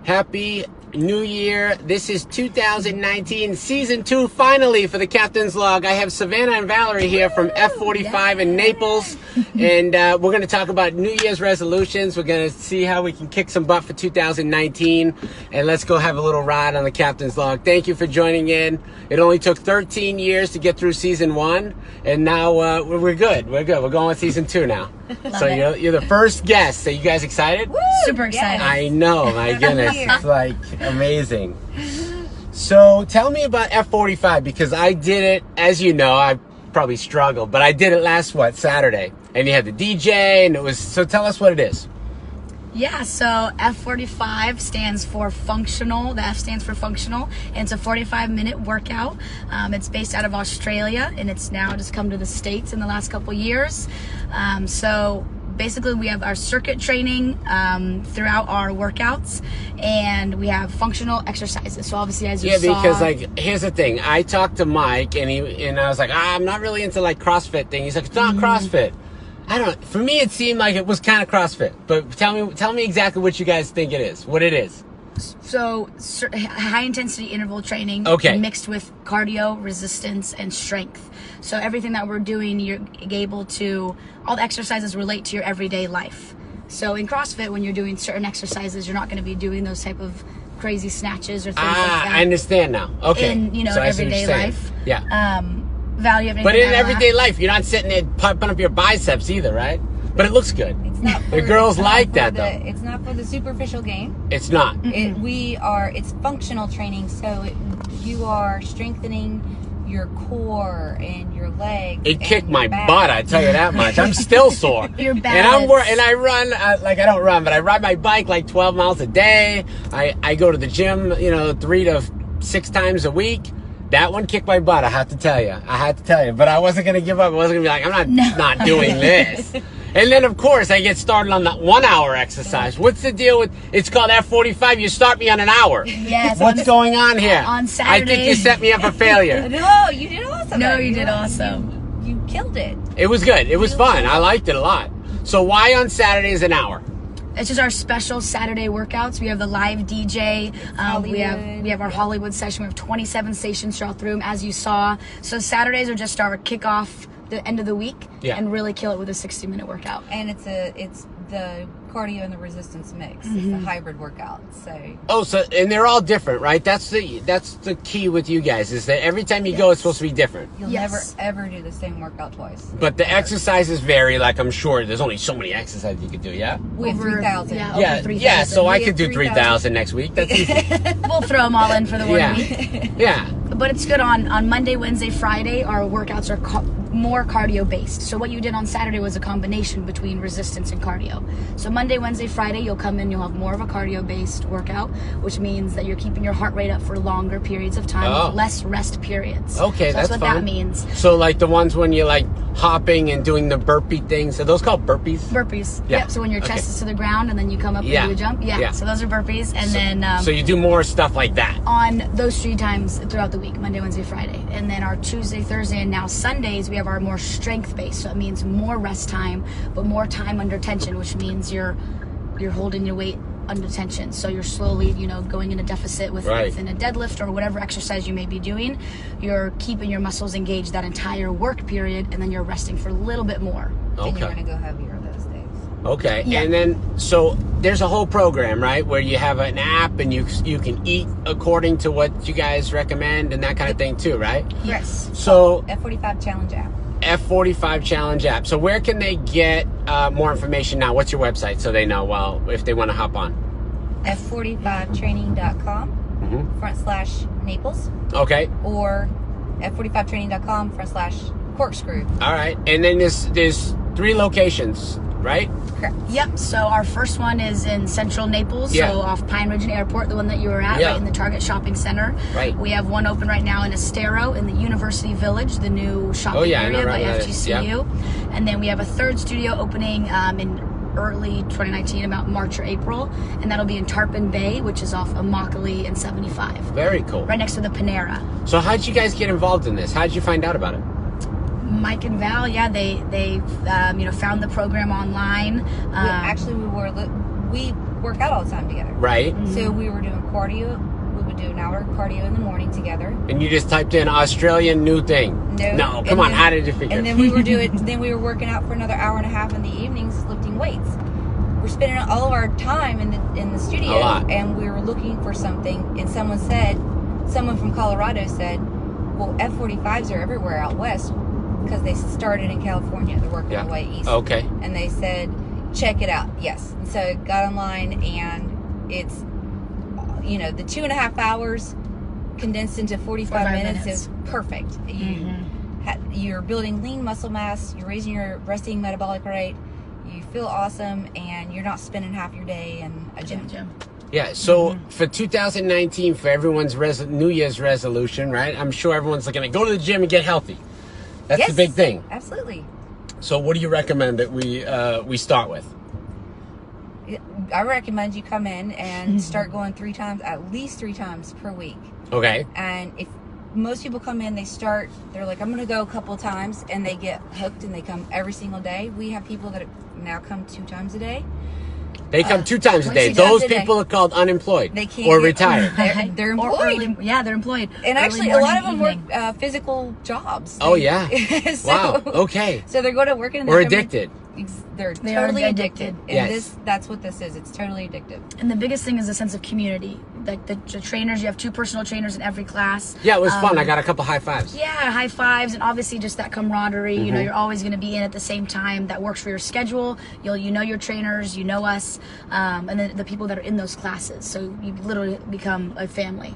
Happy New Year. This is 2019, Season 2, finally, for the Captain's Log. I have Savannah and Valerie here from F45 in Naples, and we're going to talk about New Year's resolutions. We're going to see how we can kick some butt for 2019, and let's go have a little ride on the Captain's Log. Thank you for joining in. It only took 13 years to get through Season 1, and now we're good. We're good. We're going with Season 2 now. So you're the first guest. So you guys excited? Woo! Super excited. I know, my goodness. It's like amazing. So tell me about F45, because I did it, as you know, I probably struggled, but I did it last, Saturday. And you had the DJ, and it was, so tell us what it is. Yeah, so F45 stands for functional. The F stands for functional, and it's a 45-minute workout. It's based out of Australia, and it's now just come to the States in the last couple years. So basically, we have our circuit training throughout our workouts, and we have functional exercises. So obviously, as you saw... Yeah, because, like, here's the thing. I talked to Mike, and I was like, I'm not really into, like, CrossFit thing. He's like, it's not CrossFit. I don't. For me, it seemed like it was kind of CrossFit. But tell me exactly what you guys think it is. What it is. So high intensity interval training, mixed with cardio, resistance, and strength. So everything that we're doing, you're able to. All the exercises relate to your everyday life. So in CrossFit, when you're doing certain exercises, you're not going to be doing those type of crazy snatches or things like that. I understand now. Okay. In so everyday life. Yeah. Value of but in everyday life, you're not sitting there pumping up your biceps either, right? But it looks good. It's not. The girls like that, though. It's not for the superficial gain. It's not. It's functional training, so you are strengthening your core and your legs. It kicked my butt, I tell you that much. I'm still sore. Your balance. And I run, like I don't run, but I ride my bike like 12 miles a day. I go to the gym, 3 to 6 times a week. That one kicked my butt, I have to tell you. But I wasn't going to give up. I wasn't going to be like, I'm not doing this. And then, of course, I get started on that 1 hour exercise. What's the deal with, it's called F45, you start me on an hour. Yes. What's going on here? On Saturday. I think you set me up for failure. No, you did awesome. No, you did awesome. You killed it. It was good. It was fun. I liked it a lot. So why on Saturdays an hour? It's just our special Saturday workouts. We have the live DJ. We have our Hollywood session. We have 27 stations throughout the room, as you saw. So Saturdays are just our kickoff, the end of the week, and really kill it with a 60-minute workout. And it's the cardio and the resistance mix. It's a hybrid workout. So and they're all different, right? That's the key with you guys, is that every time you go, it's supposed to be different. You'll never ever do the same workout twice. But the exercises vary. Like, I'm sure there's only so many exercises you could do. Yeah. We have 3,000. Yeah. Over 3,000. Yeah. So I could do 3,000 next week. That's easy. We'll throw them all in for the 1 week. Yeah. But it's good on Monday, Wednesday, Friday. Our workouts are more cardio based. So what you did on Saturday was a combination between resistance and cardio. So Monday, Wednesday, Friday, you'll come in, you'll have more of a cardio based workout, which means that you're keeping your heart rate up for longer periods of time with less rest periods. Okay, so that's what fun. That means. So like the ones when you're like hopping and doing the burpee things, are those called burpees? Burpees. Yeah. Yep. So when your chest is to the ground and then you come up and do a jump. Yeah. So those are burpees. And then so you do more stuff like that on those 3 times throughout the week, Monday, Wednesday, Friday. And then our Tuesday, Thursday, and now Sundays, we have our more strength based. So it means more rest time, but more time under tension, which means you're holding your weight under tension. So you're slowly, going in a deficit within a deadlift or whatever exercise you may be doing. You're keeping your muscles engaged that entire work period, and then you're resting for a little bit more. Okay. And you're going to go heavier those days. Okay. Yeah. And then, so there's a whole program, right, where you have an app and you can eat according to what you guys recommend and that kind of thing too, right? Yes. So F45 Challenge app. F45 Challenge app. So where can they get more information now? What's your website so they know, if they want to hop on? F45training.com /Naples. Okay. Or F45training.com /corkscrew. All right. And then there's 3 locations, right? Correct. Yep. So our first one is in central Naples, so off Pine Ridge and Airport, the one that you were at, right in the Target Shopping Center. Right. We have one open right now in Estero in the University Village, the new shopping area by FGCU. And then we have a 3rd studio opening in early 2019, about March or April, and that'll be in Tarpon Bay, which is off Immokalee and 75. Very cool. Right next to the Panera. So how'd you guys get involved in this? How'd you find out about it? Mike and Val, they found the program online. Actually, we work out all the time together. Right. So we were doing cardio. We would do an hour of cardio in the morning together. And you just typed in Australian new thing. No, come on, how did you figure? And then we were working out for another hour and a half in the evenings, lifting weights. We're spending all of our time in the studio, A lot. and we were looking for something. And someone from Colorado said, "Well, F-45s are everywhere out west because they started in California. They're working their way east." Okay. And they said, "Check it out." Yes. And so I got online, and it's the 2.5 hours condensed into 45 minutes is perfect. You're building lean muscle mass. You're raising your resting metabolic rate. You feel awesome, and you're not spending half your day in a gym. Yeah, so for 2019, for everyone's New Year's resolution, right? I'm sure everyone's looking at go to the gym and get healthy. That's the big thing. Absolutely. So what do you recommend that we start with? I recommend you come in and start going at least three times per week. Okay. And if most people come in, they're like, I'm going to go a couple of times, and they get hooked and they come every single day. We have people that now come 2 times a day. They come 2 times a day. Those people are called unemployed or retired. They're employed. They're employed. And actually, a lot of them work physical jobs. Oh, yeah. Wow. Okay. So they're going to work in the Or gym. addicted. They're They totally are addicted. And Yes. that's what this is. It's totally addictive. And the biggest thing is a sense of community. Like the trainers, you have 2 personal trainers in every class. Yeah, it was fun. I got a couple high fives. Yeah, high fives, and obviously just that camaraderie. You're always going to be in at the same time. That works for your schedule. You know your trainers, you know us, and then the people that are in those classes. So you literally become a family.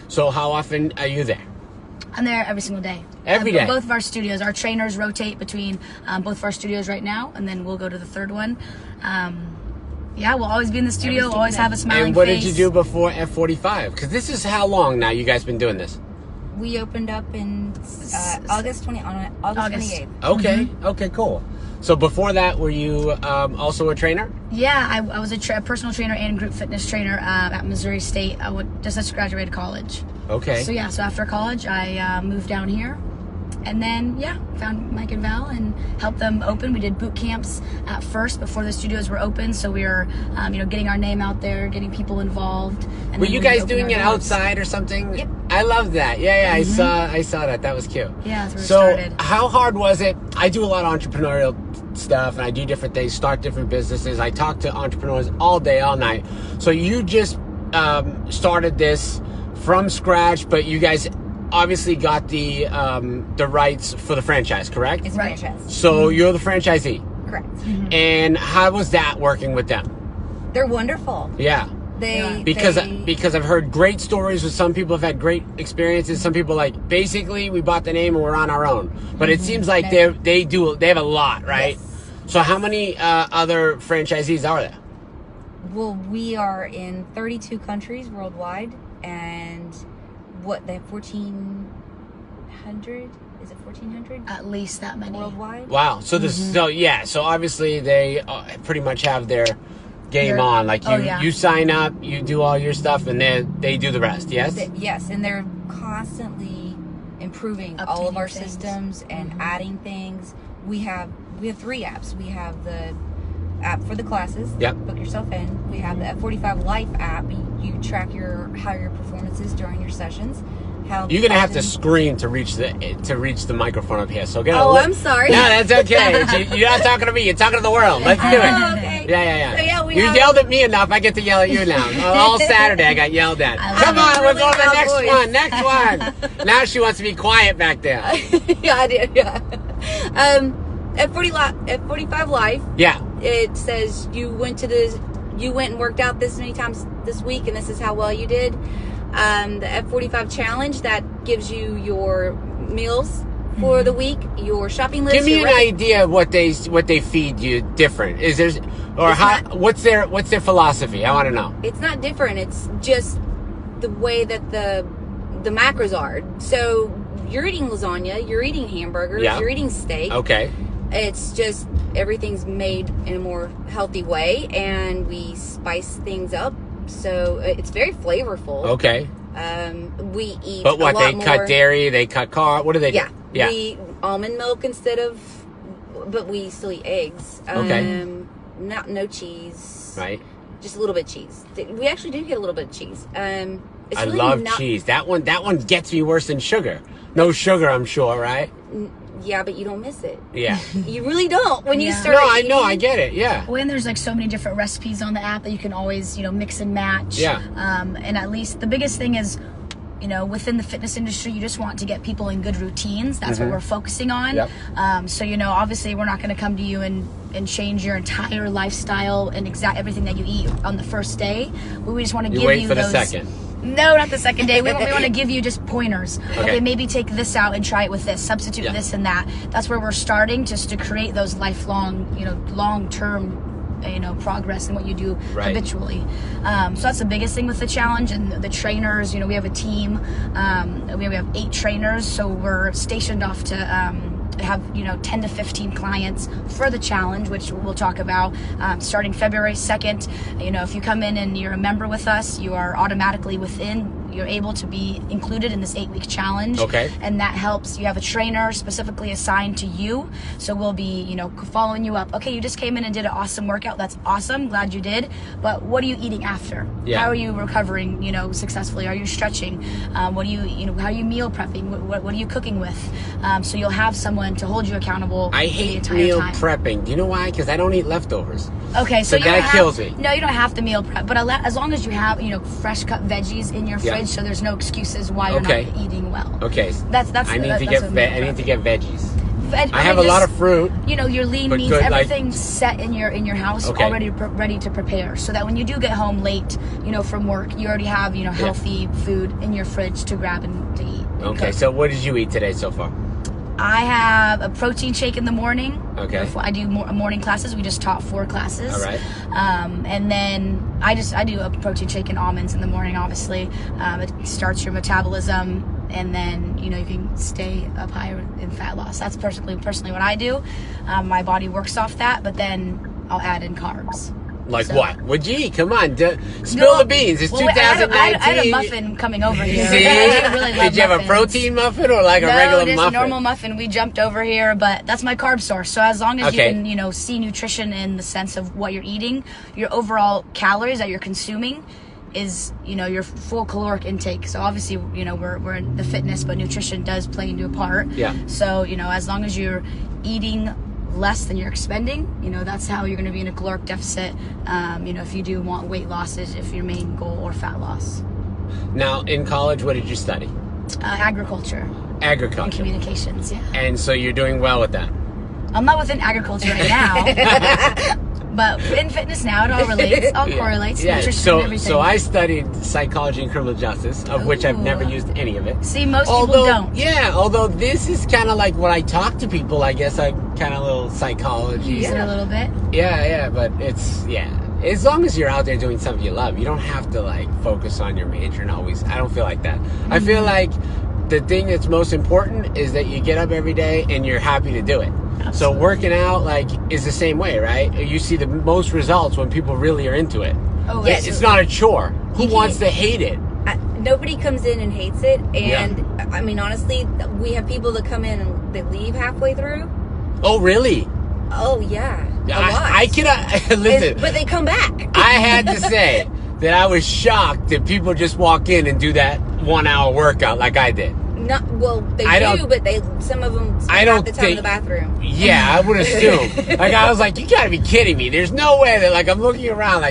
So how often are you there? I'm there every single day. Every day? Both of our studios. Our trainers rotate between both of our studios right now, and then we'll go to the third one. Yeah, we'll always be in the studio, always have a smiling face. And what did you do before F45? Because this is how long now you guys been doing this? We opened up in August 28th. Okay, okay, cool. So before that, were you also a trainer? Yeah, I was a personal trainer and group fitness trainer at Missouri State. I just graduated college. Okay. So after college, I moved down here. And then, found Mike and Val and helped them open. We did boot camps at first before the studios were open. So we were, getting our name out there, getting people involved. And were you guys doing it outside or something? Yep. I love that. Yeah, I saw that. That was cute. Yeah, that's where we started. So how hard was it? I do a lot of entrepreneurial stuff, and I do different things, start different businesses. I talk to entrepreneurs all day, all night. So you just started this from scratch, but you guys obviously got the rights for the franchise, correct? It's Right. franchise. So you're the franchisee. Correct. And how was that working with them? They're wonderful. Yeah. Because I've heard great stories with some people have had great experiences. Some people basically we bought the name and we're on our own. But it seems like they have a lot, right? Yes. So how many other franchisees are there? Well, we are in 32 countries worldwide, and they have 1,400? Is it 1,400? At least that many. Worldwide? Wow. So so obviously they pretty much have their game on. Like you sign up, you do all your stuff, and they do the rest. Yes. Yes, and they're constantly improving all of our things. systems and adding things. We have 3 apps. We have the app for the classes. Yep. Book yourself in. We have the F45 Life app. You track how your performance is during your sessions. You're gonna have to scream to reach the microphone up here. So I'm sorry. No, that's okay. You're not talking to me. You're talking to the world. Let's do it. Okay. Yeah. So you yelled at me enough. I get to yell at you now. All Saturday I got yelled at. Come on, we're going to the next one. Next one. Now she wants to be quiet back there. Yeah, I did. Yeah. F45 Life. Yeah. It says you went and worked out this many times this week, and this is how well you did. The F45 Challenge, that gives you your meals for the week, your shopping list. Give me an idea of what they feed you different. Is there what's their philosophy? I want to know. It's not different. It's just the way that the macros are. So you're eating lasagna, you're eating hamburgers, you're eating steak. Okay. It's just everything's made in a more healthy way, and we spice things up. So it's very flavorful. Okay. We eat. But what, a lot they cut more, dairy, they cut carb. What do they do? Yeah. We eat almond milk but we still eat eggs. Okay. No cheese. Right. just a little bit of cheese. We actually do get a little bit of cheese. It's I really love cheese. That one gets me worse than sugar. No sugar, I'm sure, right? Yeah, but you don't miss it. Yeah. You really don't when you start. No, I know, I get it. Yeah. Well, and there's like so many different recipes on the app that you can always, mix and match. Yeah. And at least the biggest thing is, within the fitness industry, you just want to get people in good routines. That's what we're focusing on. Yep. So, obviously we're not going to come to you and change your entire lifestyle and everything that you eat on the first day. But we just want to give you wait for those. the second. No, not the second day. We want to give you just pointers. Okay, maybe take this out and try it with this. Substitute this and that. That's where we're starting, just to create those lifelong, long-term, progress in what you do habitually. So that's the biggest thing with the challenge. And the trainers, we have a team. We have 8 trainers, so we're stationed off to have 10 to 15 clients for the challenge, which we'll talk about starting February 2nd. If you come in and you're a member with us, you are automatically you're able to be included in this 8-week challenge. Okay. And that helps. You have a trainer specifically assigned to you, so we'll be following you up. Okay, you just came in and did an awesome workout. That's awesome, glad you did, but what are you eating after? How are you recovering successfully? Are you stretching? What do you how are you meal prepping? What are you cooking with? So you'll have someone to hold you accountable. I the hate entire meal time. prepping. Do you know why? Because I don't eat leftovers. Okay, so that kills me. No, you don't have to meal prep, but as long as you have fresh cut veggies in your fridge, so there's no excuses why you're not eating well. Okay. That's I need to get veggies. I have mean, a lot of fruit. Your lean meats, good, everything's set in your house already ready to prepare, so that when you do get home late, from work, you already have healthy food in your fridge to grab and to eat. Okay, so what did you eat today so far? I have a protein shake in the morning. Okay. I do morning classes. We just taught 4 classes. All right. And then I do a protein shake and almonds in the morning. Obviously, it starts your metabolism, and then you can stay up higher in fat loss. That's personally what I do. My body works off that, but then I'll add in carbs. Like what? What'd you eat? Come on, spill the beans. It's 2019. I had a muffin coming over here. See? I really love Did you have a muffins. protein muffin or like a regular just muffin? a normal muffin. We jumped over here, but that's my carb source. So as long as you can, see nutrition in the sense of what you're eating, your overall calories that you're consuming is, your full caloric intake. So obviously, we're in the fitness, but nutrition does play into a part. Yeah. So, as long as you're eating less than you're expending, that's how you're going to be in a caloric deficit. If you do want weight losses, if your main goal, or fat loss. Now, in college, what did you study? Agriculture. Agriculture. And communications, yeah. And so you're doing well with that? I'm not within agriculture right now. But in fitness now, it all relates, all correlates, nutrition and everything. So I studied psychology and criminal justice, of which I've never used any of it. See, most people don't. Yeah, although this is kind of like when I talk to people, I guess I kind of a little psychology. Use it a little bit. Yeah, but it's, as long as you're out there doing something you love, you don't have to focus on your major and always, I don't feel like that. I feel like the thing that's most important is that you get up every day and you're happy to do it. Absolutely. So working out is the same way, right? You see the most results when people really are into it. Oh, yes. It's not a chore. Who wants to hate it? Nobody comes in and hates it. And I mean, honestly, we have people that come in and they leave halfway through. Oh, really? Oh, yeah. I cannot listen. But they come back. I had to say that I was shocked that people just walk in and do that 1-hour workout like I did. Not well, they do, but some of them spend half the time in the bathroom. Yeah, I would assume. I was like, you gotta be kidding me. There's no way that I'm looking around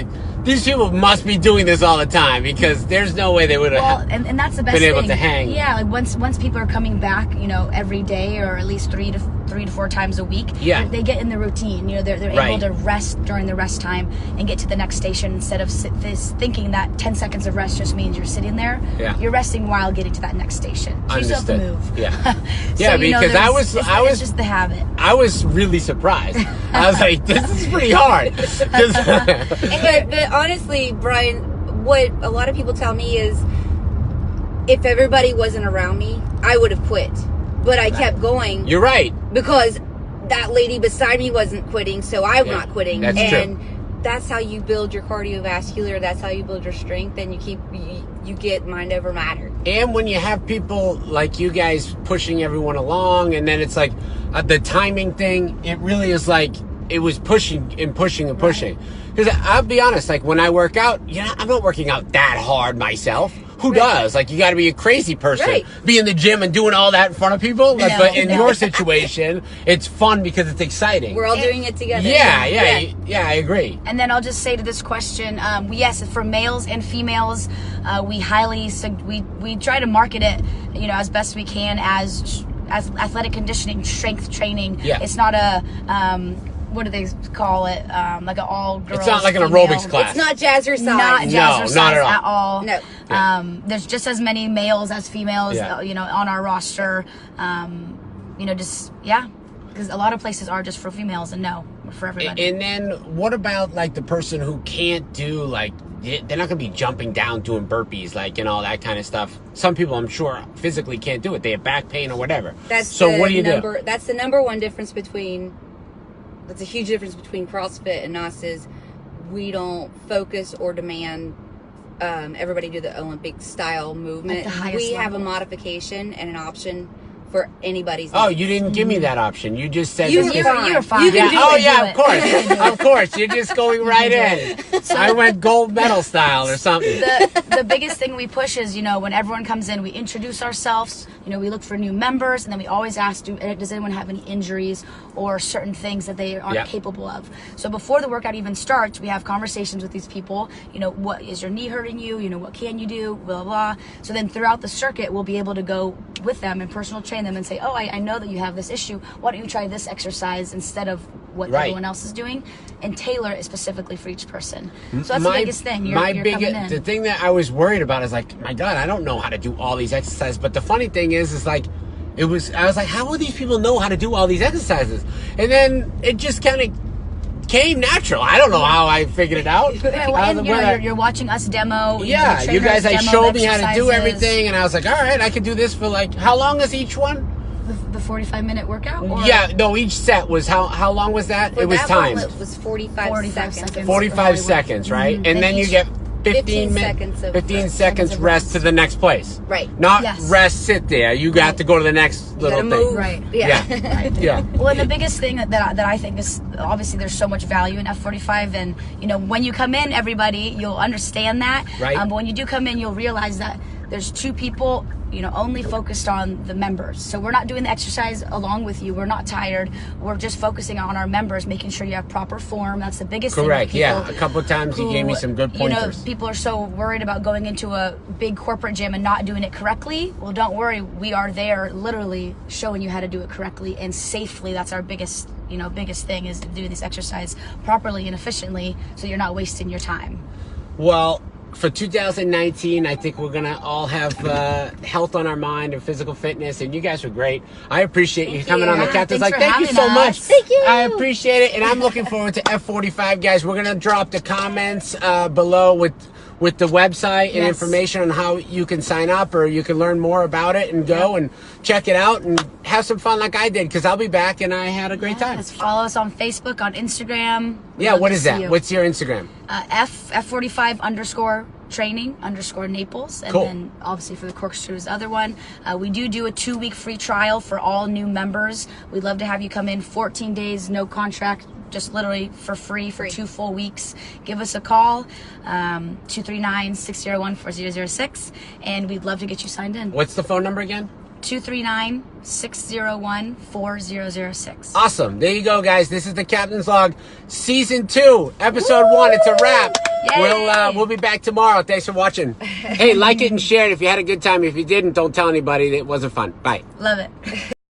these people must be doing this all the time, because there's no way they would have and that's the best been able thing. to hang. Yeah, once people are coming back, every day, or at least 3 to 4 times a week. Yeah. They get in the routine. They're able to rest during the rest time and get to the next station, instead of thinking that 10 seconds of rest just means you're sitting there. Yeah. You're resting while getting to that next station. So you still have to move. Yeah. So, yeah, because it's just the habit. I was really surprised. I was like, this is pretty hard. But honestly, Brien, what a lot of people tell me is, if everybody wasn't around me, I would have quit. But I kept going. You're right. Because that lady beside me wasn't quitting, so I'm not quitting. That's true. That's how you build your cardiovascular. That's how you build your strength, and you get mind over matter. And when you have people like you guys pushing everyone along, and then it's the timing thing, it really is it was pushing and pushing and pushing. Because I'll be honest, like when I work out, I'm not working out that hard myself. Who does? Like, you got to be a crazy person, be in the gym and doing all that in front of people. Like, but in your situation, it's fun because it's exciting. We're all doing it together. Yeah, I agree. And then I'll just say to this question, yes, for males and females, we try to market it, as best we can as athletic conditioning, strength training. Yeah. It's not a what do they call it? Like an all girls. It's not like an female. aerobics class. It's not jazzercise. Not jazzercise not at all. No. There's just as many males as females, on our roster. Because a lot of places are just for females, and no, for everybody. And then what about like the person who can't do, like, they're not going to be jumping down doing burpees, like, and all that kind of stuff. Some people, I'm sure, physically can't do it. They have back pain or whatever. What do you do? That's the number one difference between. That's a huge difference between CrossFit and us is we don't focus or demand everybody do the Olympic style movement. We have a modification and an option for anybody's needs. You didn't give me that option. You just said you were fine. You can do it. Of course. Of course. You're just going right in. So, I went gold medal style or something. The biggest thing we push is, when everyone comes in, we introduce ourselves, we look for new members, and then we always ask, does anyone have any injuries or certain things that they aren't capable of? So before the workout even starts, we have conversations with these people, what is your knee hurting you? What can you do? Blah, blah, blah. So then throughout the circuit, we'll be able to go with them and personal train them and say, I know that you have this issue. Why don't you try this exercise instead of what everyone else is doing, and tailor it specifically for each person. So that's the biggest thing. The thing that I was worried about is like, my God, I don't know how to do all these exercises. But the funny thing is like, I was like, how will these people know how to do all these exercises? And then it just kind of came natural. I don't know how I figured it out. You're watching us demo. Yeah, you guys, showed me how to do everything, and I was like, all right, I can do this for like, how long is each one? The 45-minute workout? Or? Each set was, how long was that? It was timed. It was 45 seconds. 45 seconds, right? Mm-hmm. And then you get 15 seconds rest to the next place. Right. Not rest, sit there. You got to go to the next little thing. Move. Right. Yeah. Yeah. Well, and the biggest thing that I think is, obviously there's so much value in F45, and when you come in, everybody, you'll understand that. Right. But when you do come in, you'll realize that there's two people only focused on the members. So we're not doing the exercise along with you. We're not tired. We're just focusing on our members, making sure you have proper form. That's the biggest thing. Correct. Yeah. A couple of times you gave me some good pointers. People are so worried about going into a big corporate gym and not doing it correctly. Well, don't worry. We are there literally showing you how to do it correctly and safely. That's our biggest thing, is to do this exercise properly and efficiently so you're not wasting your time. Well, for 2019, I think we're going to all have health on our mind and physical fitness, and you guys were great. I appreciate you coming on the Captain's Log. Thank you so much. Thank you. I appreciate it, and I'm looking forward to F45, guys. We're going to drop the comments below with the website and information on how you can sign up, or you can learn more about it and go and check it out and have some fun like I did, because I'll be back, and I had a great time. Follow us on Facebook, on Instagram. What is that? What's your Instagram? F45_training_Naples. And then obviously for the corkscrews, other one. We do a 2-week free trial for all new members. We'd love to have you come in 14 days, no contract, just literally for free for 2 full weeks. Give us a call, 239-601-4006, and we'd love to get you signed in. What's the phone number again? 239-601-4006. Awesome. There you go, guys. This is the Captain's Log, Season 2, Episode 1. It's a wrap. Yay. We'll be back tomorrow. Thanks for watching. Hey, like it and share it if you had a good time. If you didn't, don't tell anybody that it wasn't fun. Bye. Love it.